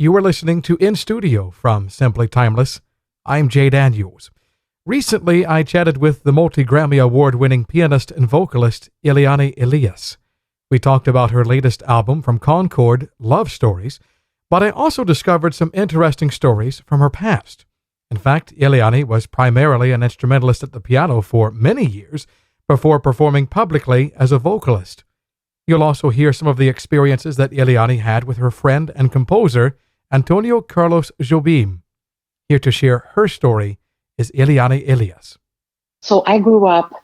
You are listening to In Studio from Simply Timeless. I'm Jay Daniels. Recently, I chatted with the multi-Grammy award-winning pianist and vocalist Eliane Elias. We talked about her latest album from Concord, Love Stories, but I also discovered some interesting stories from her past. In fact, Eliane was primarily an instrumentalist at the piano for many years before performing publicly as a vocalist. You'll also hear some of the experiences that Eliane had with her friend and composer, Antônio Carlos Jobim. Here to share her story is Eliane Elias. So I grew up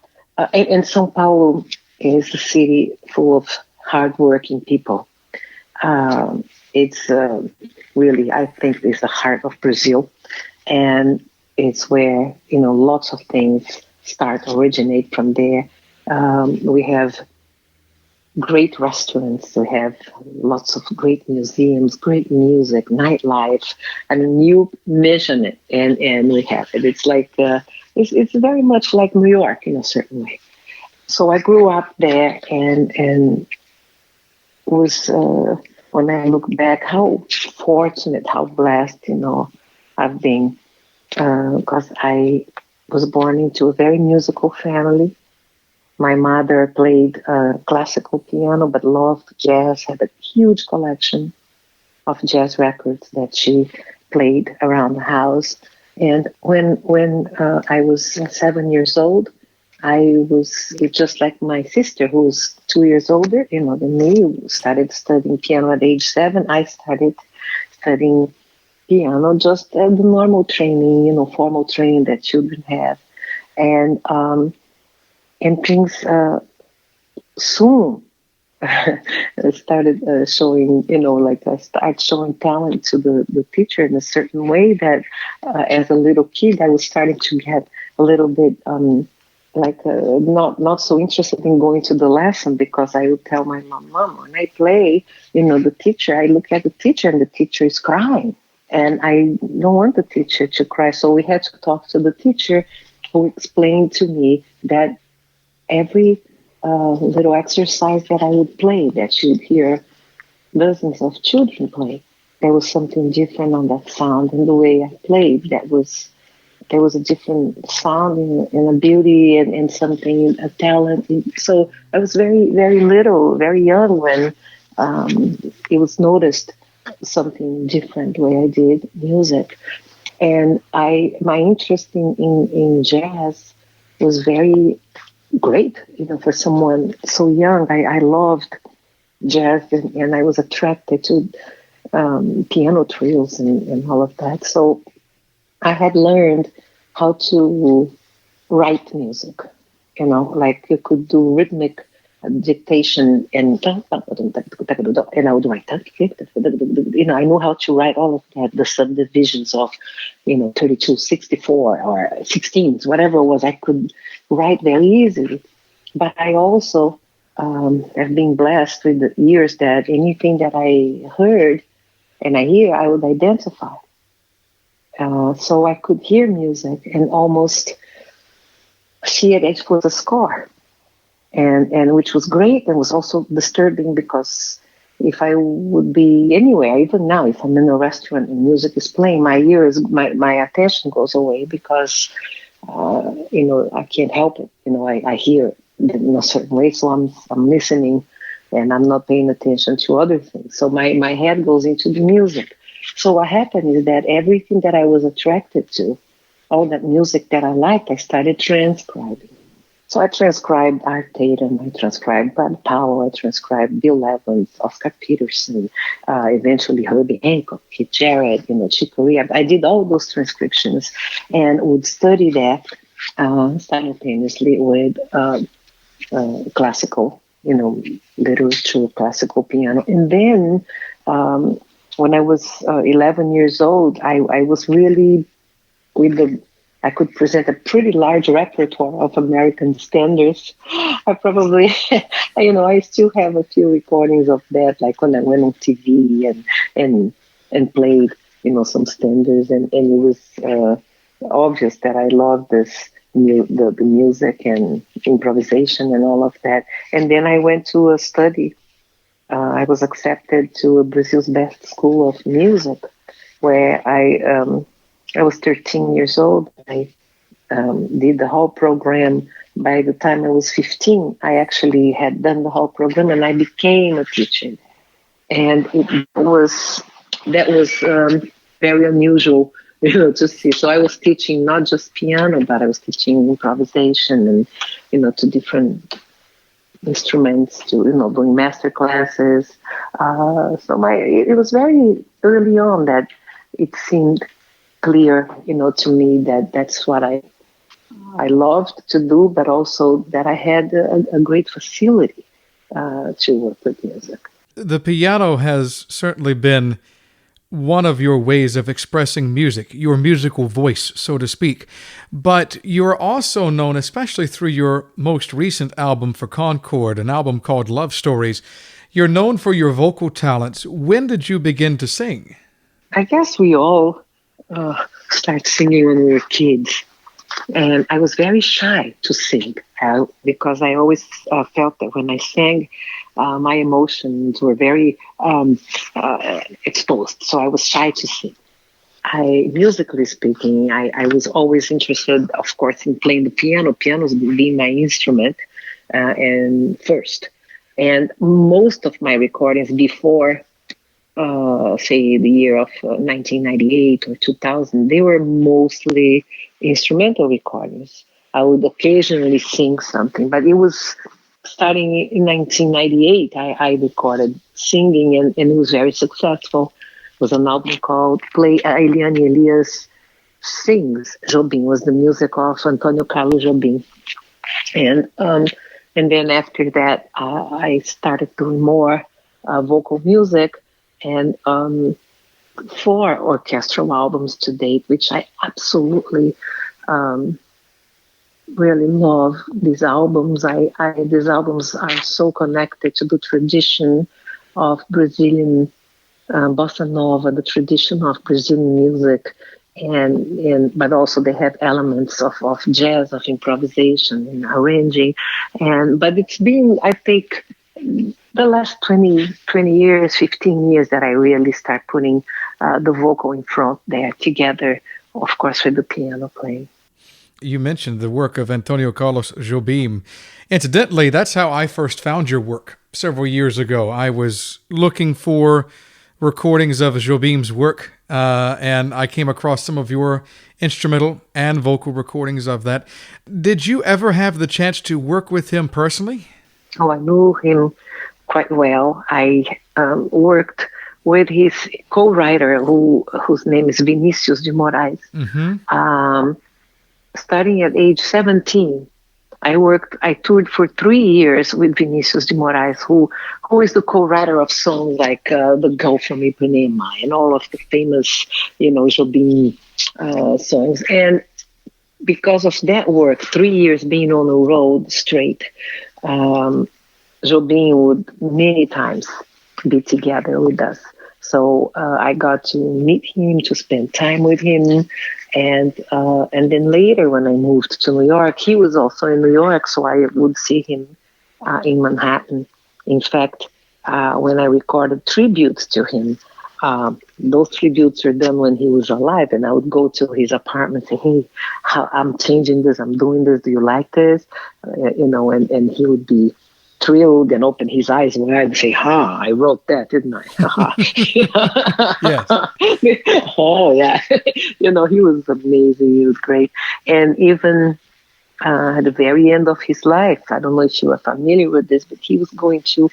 in São Paulo. Is a city full of hardworking people. It's really, I think, it's the heart of Brazil, and it's where lots of things originate from there. We have great restaurants. We have lots of great museums, great music, nightlife. I mean, you mention it, and we have it. It's like it's very much like New York in a certain way. So I grew up there, and was when I look back, how fortunate, how blessed, I've been, because I was born into a very musical family. My mother played classical piano, but loved jazz, had a huge collection of jazz records that she played around the house. And when I was 7 years old, I was just like my sister, who was 2 years older, than me, who started studying piano at age 7. I started studying piano, just the normal training, formal training that children have. And things soon started showing, I started showing talent to the teacher in a certain way that as a little kid, I was starting to get a little bit not so interested in going to the lesson, because I would tell my mom, when I play, the teacher, I look at the teacher and the teacher is crying. And I don't want the teacher to cry. So we had to talk to the teacher, who explained to me that every little exercise that I would play, that she would hear dozens of children play, there was something different on that sound and the way I played. There was a different sound and a beauty and something, a talent. So I was very, very little, very young when it was noticed something different the way I did music. And my interest in jazz was very great, for someone so young. I loved jazz, and I was attracted to piano trios and all of that. So I had learned how to write music, like you could do rhythmic dictation and I would write, I know how to write all of that, the subdivisions of, 32, 64 or 16s, whatever it was, I could write very easily. But I also have been blessed with the years that anything that I heard and I hear, I would identify. So I could hear music and almost see it for the score. And which was great, and was also disturbing, because if I would be anywhere, even now, if I'm in a restaurant and music is playing, my attention goes away, because I can't help it. I hear it in a certain way, so I'm listening, and I'm not paying attention to other things. So my head goes into the music. So what happened is that everything that I was attracted to, all that music that I liked, I started transcribing. So I transcribed Art Tatum, I transcribed Bud Powell, I transcribed Bill Evans, Oscar Peterson, eventually Herbie Hancock, Keith Jarrett, Chick Corea. I did all those transcriptions and would study that simultaneously with classical, literature, classical piano. And then when I was 11 years old, I was really I could present a pretty large repertoire of American standards. I probably, I still have a few recordings of that, like when I went on TV and played, some standards, and it was obvious that I loved the music and improvisation and all of that. And then I went to a study I was accepted to Brazil's best school of music, where I was 13 years old. I did the whole program. By the time I was 15, I actually had done the whole program, and I became a teacher. And that was very unusual, to see. So I was teaching not just piano, but I was teaching improvisation and, to different instruments, to doing master classes. It was very early on that it seemed clear, to me that that's what I loved to do, but also that I had a great facility to work with music. The piano has certainly been one of your ways of expressing music, your musical voice, so to speak. But you're also known, especially through your most recent album for Concord, an album called Love Stories, you're known for your vocal talents. When did you begin to sing? I guess we all start singing when we were kids. And I was very shy to sing because I always felt that when I sang, my emotions were very exposed. So I was shy to sing. Musically speaking, I was always interested, of course, in playing the piano. Piano's being my instrument and first. And most of my recordings before, say, the year of 1998 or 2000, they were mostly instrumental recordings. I would occasionally sing something, but it was starting in 1998, I recorded singing, and it was very successful. It was an album called Eliane Elias Sings. Jobim was the music of Antônio Carlos Jobim. And then after that, I started doing more vocal music, and 4 orchestral albums to date, which I absolutely really love. These albums. These albums are so connected to the tradition of Brazilian bossa nova, the tradition of Brazilian music, but also they have elements of jazz, of improvisation and arranging. But it's been, I think, the last 20 years, 15 years that I really start putting the vocal in front there together, of course, with the piano playing. You mentioned the work of Antônio Carlos Jobim. Incidentally, that's how I first found your work several years ago. I was looking for recordings of Jobim's work, and I came across some of your instrumental and vocal recordings of that. Did you ever have the chance to work with him personally? Oh, I knew him quite well. I worked with his co-writer, whose name is Vinicius de Moraes. Mm-hmm. Starting at age 17, I toured for 3 years with Vinicius de Moraes, who is the co-writer of songs like The Girl from Ipanema and all of the famous, Jobim songs. And because of that work, 3 years being on the road straight, Jobim would many times be together with us. So I got to meet him, to spend time with him. And then later when I moved to New York, he was also in New York, so I would see him in Manhattan. In fact, when I recorded tributes to him, those tributes were done when he was alive, and I would go to his apartment and say, hey, I'm changing this, I'm doing this, do you like this? And he would be thrilled and open his eyes wide and say, I wrote that, didn't I? Yes. Oh, yeah. He was amazing. He was great. And even at the very end of his life, I don't know if you are familiar with this, but he was going to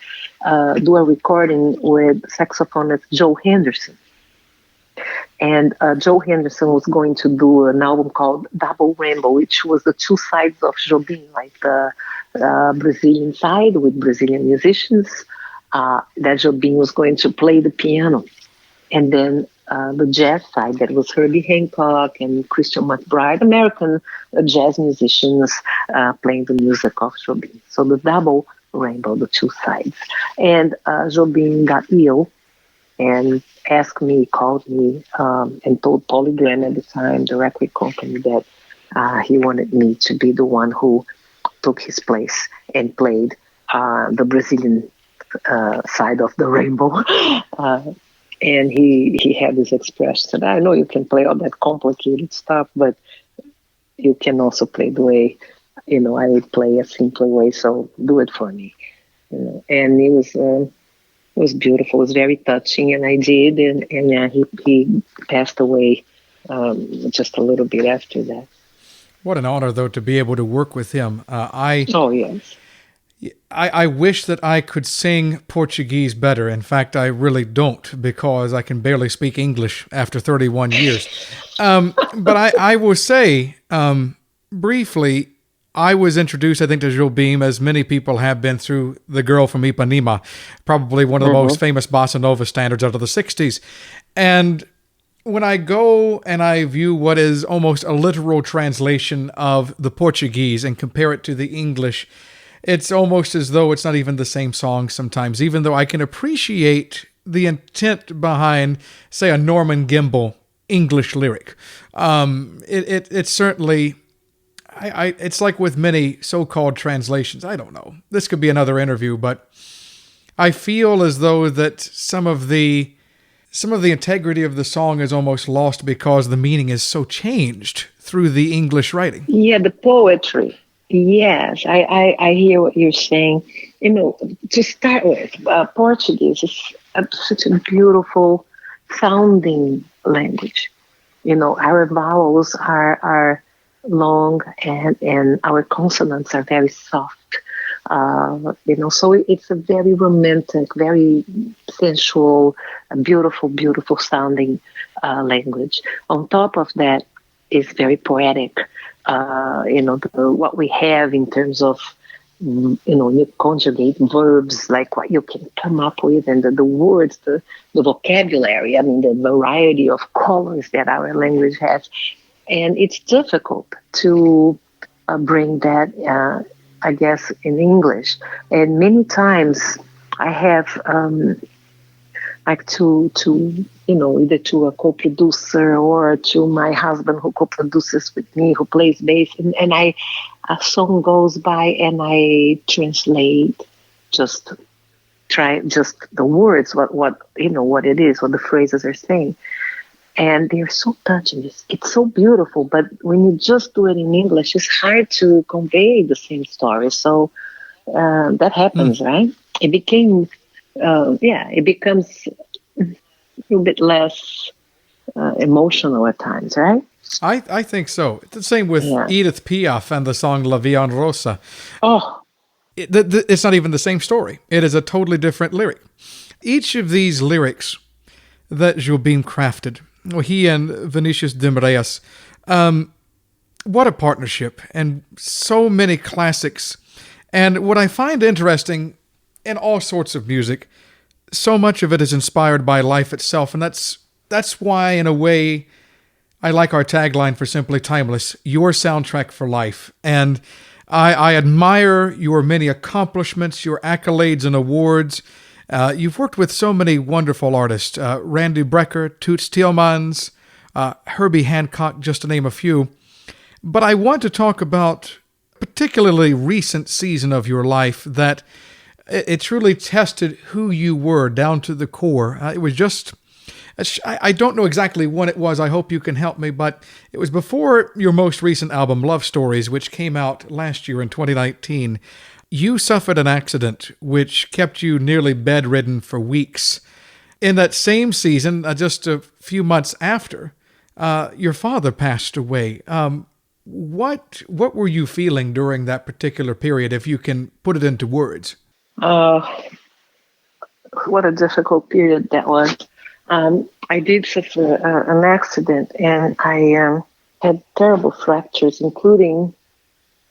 do a recording with saxophonist Joe Henderson. And Joe Henderson was going to do an album called Double Rainbow, which was the two sides of Jobim, like the Brazilian side with Brazilian musicians, that Jobim was going to play the piano. And then the jazz side, that was Herbie Hancock and Christian McBride, American jazz musicians playing the music of Jobim. So the Double Rainbow, the two sides. And Jobim got ill and called me, and told Polygram at the time, the record company, that he wanted me to be the one who took his place and played the Brazilian side of the rainbow. And he had this expression, I know you can play all that complicated stuff, but you can also play the way, I would play a simpler way, so do it for me. And it was beautiful, it was very touching, and I did, and he passed away just a little bit after that. What an honor, though, to be able to work with him. Oh, yes. I wish that I could sing Portuguese better. In fact, I really don't, because I can barely speak English after 31 years. But I will say, briefly, I was introduced, I think, to Jobim, as many people have been, through The Girl from Ipanema, probably one of the most famous bossa nova standards out of the 60s. And when I go and I view what is almost a literal translation of the Portuguese and compare it to the English, it's almost as though it's not even the same song sometimes, even though I can appreciate the intent behind, say, a Norman Gimbel English lyric. It's certainly, it's like with many so-called translations. I don't know. This could be another interview, but I feel as though that some of the integrity of the song is almost lost because the meaning is so changed through the English writing. Yeah, the poetry. Yes, I hear what you're saying. To start with, Portuguese is such a beautiful sounding language. Our vowels are long and our consonants are very soft. So it's a very romantic, very sensual, beautiful, beautiful sounding language. On top of that, is very poetic. What we have in terms of, you conjugate verbs, like what you can come up with, and the words, the vocabulary, the variety of colors that our language has. And it's difficult to bring that, I guess, in English. And many times I have to either to a co-producer or to my husband who co-produces with me, who plays bass, and a song goes by and I translate just the words, what it is, what the phrases are saying. And they're so touching. It's so beautiful, but when you just do it in English, it's hard to convey the same story. So that happens, right? It becomes a little bit less emotional at times, right? I think so. It's the same with Edith Piaf and the song La Vie en Rosa. Oh. It's not even the same story. It is a totally different lyric. Each of these lyrics that Jobim crafted, he and Vinicius de Moraes, what a partnership, and so many classics. And what I find interesting in all sorts of music, so much of it is inspired by life itself, and that's why, in a way, I like our tagline for Simply Timeless, your soundtrack for life. And I admire your many accomplishments, your accolades and awards. You've worked with so many wonderful artists, Randy Brecker, Toots Thielemans, Herbie Hancock, just to name a few. But I want to talk about a particularly recent season of your life that it truly tested who you were down to the core. It was just, I don't know exactly when it was. I hope you can help me, but it was before your most recent album, Love Stories, which came out last year in 2019. You suffered an accident which kept you nearly bedridden for weeks. In that same season, just a few months after, your father passed away. What were you feeling during that particular period, if you can put it into words? What a difficult period that was. I did suffer an accident, and I had terrible fractures, including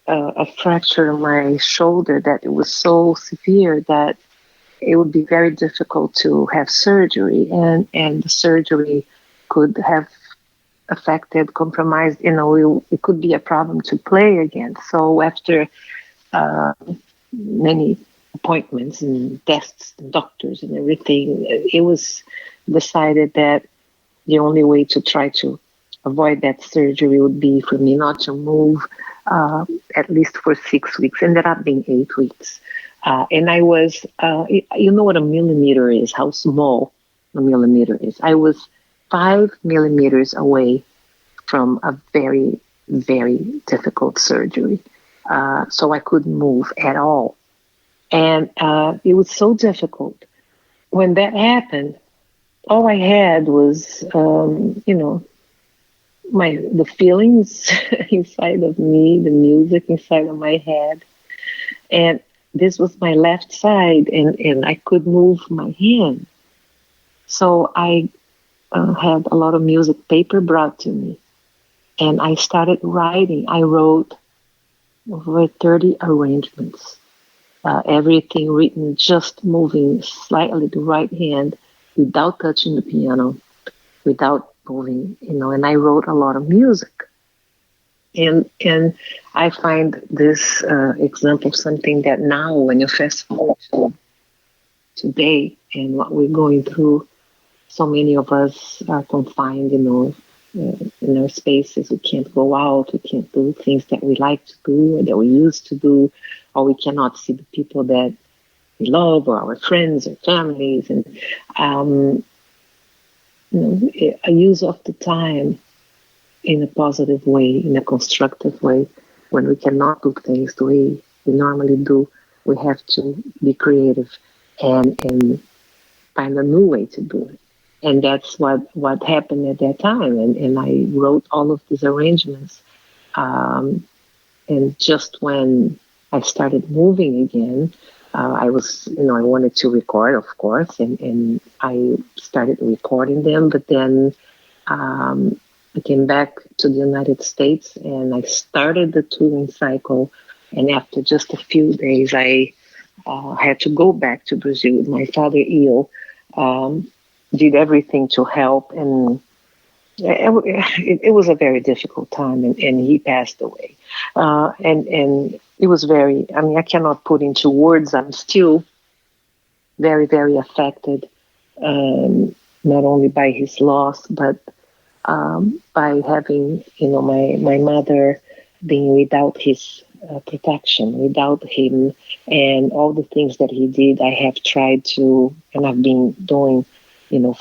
a fracture in my shoulder that it was so severe that it would be very difficult to have surgery, and the surgery could have affected, compromised, it could be a problem to play again. So after many appointments and tests and doctors and everything, it was decided that the only way to try to avoid that surgery would be for me not to move at least for 6 weeks. Ended up being 8 weeks. And I was, you know what a millimeter is, how small a millimeter is. I was 5 millimeters away from a very, very difficult surgery. So I couldn't move at all. And it was so difficult. When that happened, all I had was, the feelings inside of me, the music inside of my head. And this was my left side, and I could move my hand. So I had a lot of music paper brought to me, and I started writing. I wrote over 30 arrangements, everything written just moving slightly the right hand without touching the piano, without moving, and I wrote a lot of music. And I find this example something that now, when you fast forward to today and what we're going through, so many of us are confined, in our spaces. We can't go out. We can't do things that we like to do or that we used to do, or we cannot see the people that we love or our friends or families. And a use of the time in a positive way, in a constructive way, when we cannot do things the way we normally do, we have to be creative and find a new way to do it. And that's what happened at that time. And I wrote all of these arrangements. And just when I started moving again, I wanted to record, of course, and I started recording them. But then I came back to the United States and I started the touring cycle. And after just a few days, I had to go back to Brazil with my father ill. Did everything to help, and it was a very difficult time, and he passed away. And it was very, I cannot put into words. I'm still very, very affected, not only by his loss, but by having, my mother being without his protection, without him, and all the things that he did. I have tried to, and I've been doing,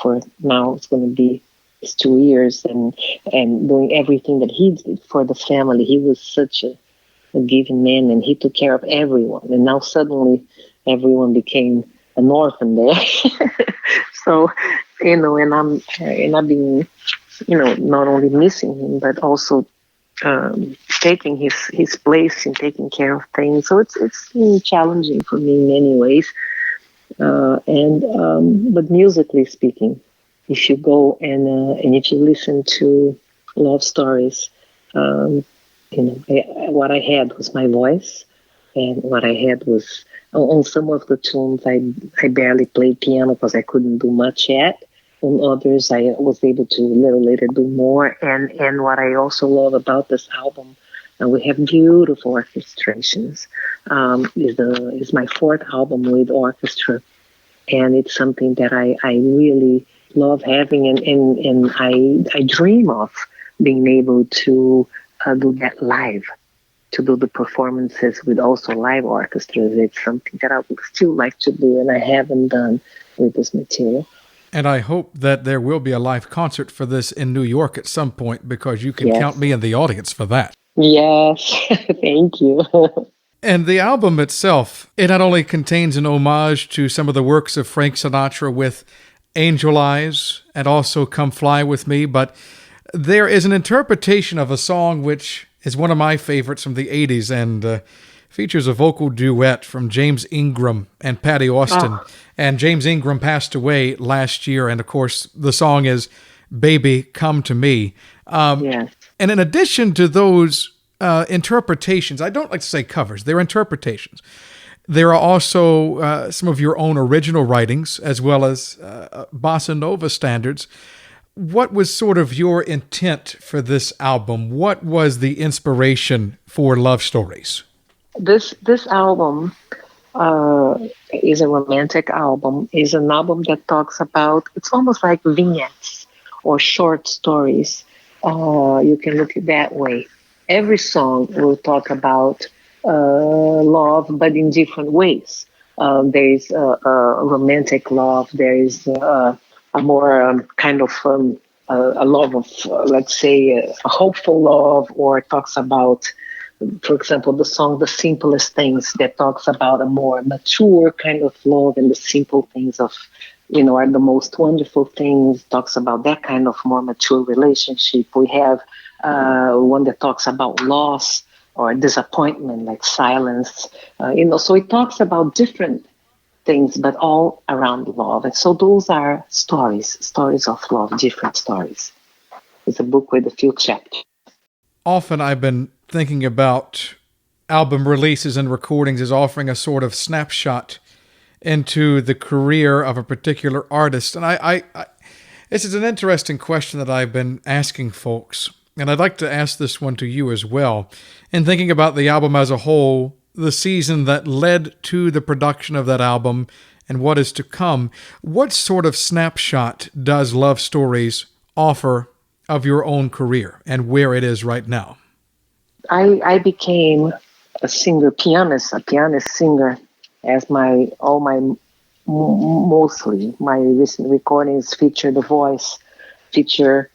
for now it's going to be 2 years, and doing everything that he did for the family. He was such a giving man, and he took care of everyone. And now suddenly everyone became an orphan there. So, and I've been, not only missing him, but also taking his place and taking care of things. So it's been challenging for me in many ways. But musically speaking, if you go and if you listen to love stories, what I had was my voice, and what I had was on some of the tunes I barely played piano because I couldn't do much yet. On others, I was able to a little later do more. And what I also love about this album, we have beautiful orchestrations. Is my fourth album with orchestra, and it's something that I really love having, and I dream of being able to do that live, to do the performances with also live orchestras. It's something that I would still like to do, and I haven't done with this material. And I hope that there will be a live concert for this in New York at some point, because you can count me in the audience for that. Yes, thank you. And the album itself, it not only contains an homage to some of the works of Frank Sinatra with Angel Eyes and also Come Fly With Me, but there is an interpretation of a song which is one of my favorites from the 80s and features a vocal duet from James Ingram and Patty Austin. Oh. And James Ingram passed away last year, and of course the song is Baby Come to Me. Yes. And in addition to those interpretations, I don't like to say covers, they're interpretations. There are also some of your own original writings, as well as bossa nova standards. What was sort of your intent for this album? What was the inspiration for Love Stories? This album is a romantic album, is an album that talks about, it's almost like vignettes or short stories. You can look at it that way. Every song will talk about love, but in different ways. There is a romantic love. There is a more kind of a love of, let's say, a hopeful love, or talks about, for example, the song "The Simplest Things" that talks about a more mature kind of love, and the simple things of, are the most wonderful things. Talks about that kind of more mature relationship. We have one that talks about loss or disappointment, like silence. So it talks about different things, but all around love. And so those are stories of love, different stories. It's a book with a few chapters. Often I've been thinking about album releases and recordings as offering a sort of snapshot into the career of a particular artist. And I this is an interesting question that I've been asking folks, and I'd like to ask this one to you as well. In thinking about the album as a whole, the season that led to the production of that album, and what is to come, what sort of snapshot does Love Stories offer of your own career and where it is right now? I became a pianist singer, as mostly my recent recordings feature the voice, feature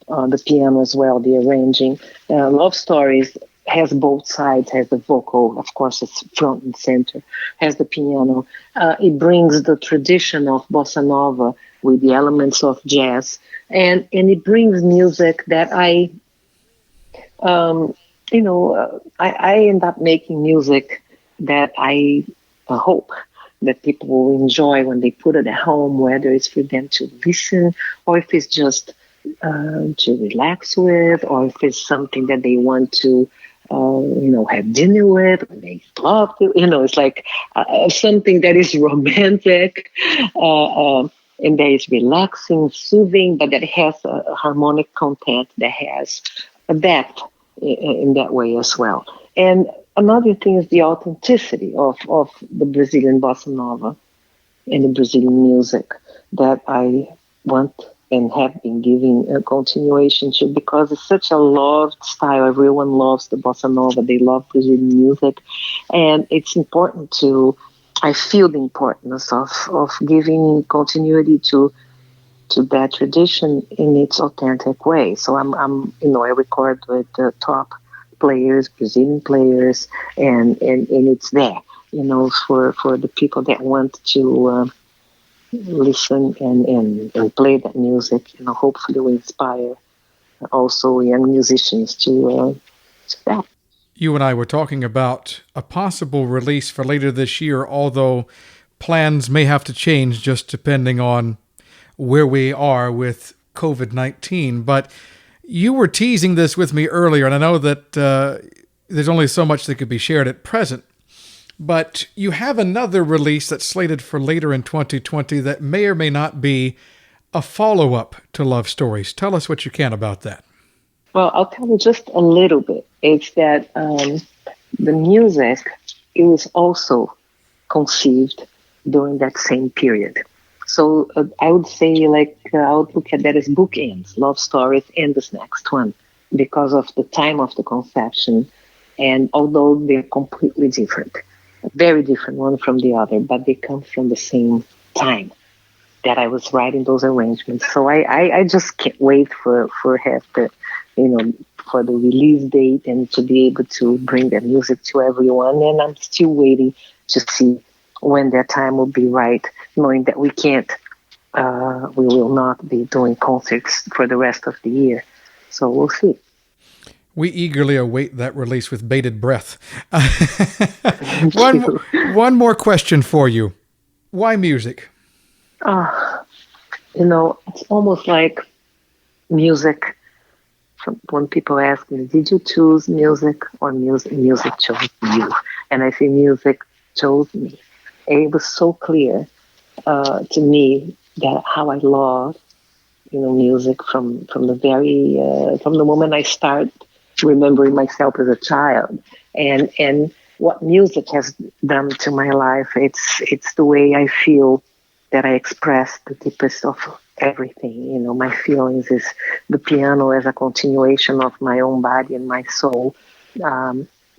the piano as well, the arranging. Love Stories has both sides, has the vocal, of course, it's front and center, has the piano. It brings the tradition of bossa nova with the elements of jazz, and it brings music that I end up making music that I hope that people will enjoy when they put it at home, whether it's for them to listen or if it's just to relax with, or if it's something that they want to, have dinner with, when they love to, it's like something that is romantic and that is relaxing, soothing, but that has a harmonic content, that has a depth in that way as well. And another thing is the authenticity of the Brazilian bossa nova and the Brazilian music that I want and have been giving a continuation to, because it's such a loved style. Everyone loves the bossa nova. They love Brazilian music. And it's important I feel the importance of giving continuity to that tradition in its authentic way. So I record with the top players, Brazilian players, and it's there, for the people that want to listen and play that music. Hopefully we inspire also young musicians to that. You and I were talking about a possible release for later this year, although plans may have to change just depending on where we are with COVID-19. But you were teasing this with me earlier, and I know that there's only so much that could be shared at present. But you have another release that's slated for later in 2020 that may or may not be a follow-up to Love Stories. Tell us what you can about that. Well, I'll tell you just a little bit. It's that the music, it was also conceived during that same period. So I would say, I would look at that as bookends, Love Stories and this next one, because of the time of the conception. And although they're completely different, very different one from the other, but they come from the same time that I was writing those arrangements. So I just can't wait for the release date and to be able to bring that music to everyone. And I'm still waiting to see when that time will be right, knowing that we will not be doing concerts for the rest of the year. So we'll see. We eagerly await that release with bated breath. One more question for you. Why music? It's almost like music. When people ask me, did you choose music or music chose you? And I say music chose me. And it was so clear to me that how I love, music from the moment I start remembering myself as a child, and what music has done to my life. It's the way I feel that I express the deepest of everything. My feelings is the piano as a continuation of my own body and my soul.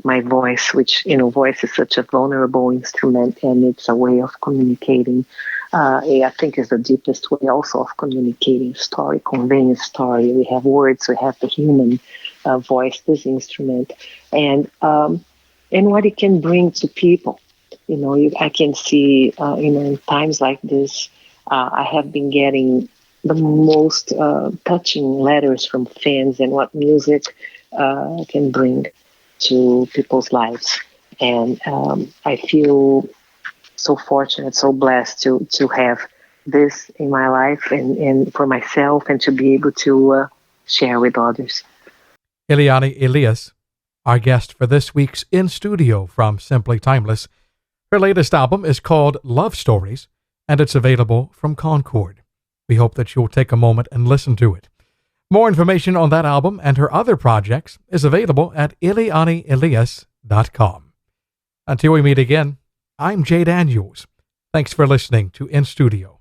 my voice, which, voice is such a vulnerable instrument, and it's a way of communicating. I think is the deepest way also of communicating story, conveying story. We have words, we have the human voice, this instrument, and what it can bring to people. I can see, in times like this, I have been getting the most touching letters from fans and what music can bring to people's lives. And I feel so fortunate, so blessed to have this in my life and for myself, and to be able to share with others. Eliane Elias, our guest for this week's In Studio from Simply Timeless. Her latest album is called Love Stories, and it's available from Concord. We hope that you'll take a moment and listen to it. More information on that album and her other projects is available at elianeelias.com. Until we meet again, I'm Jay Daniels. Thanks for listening to In Studio.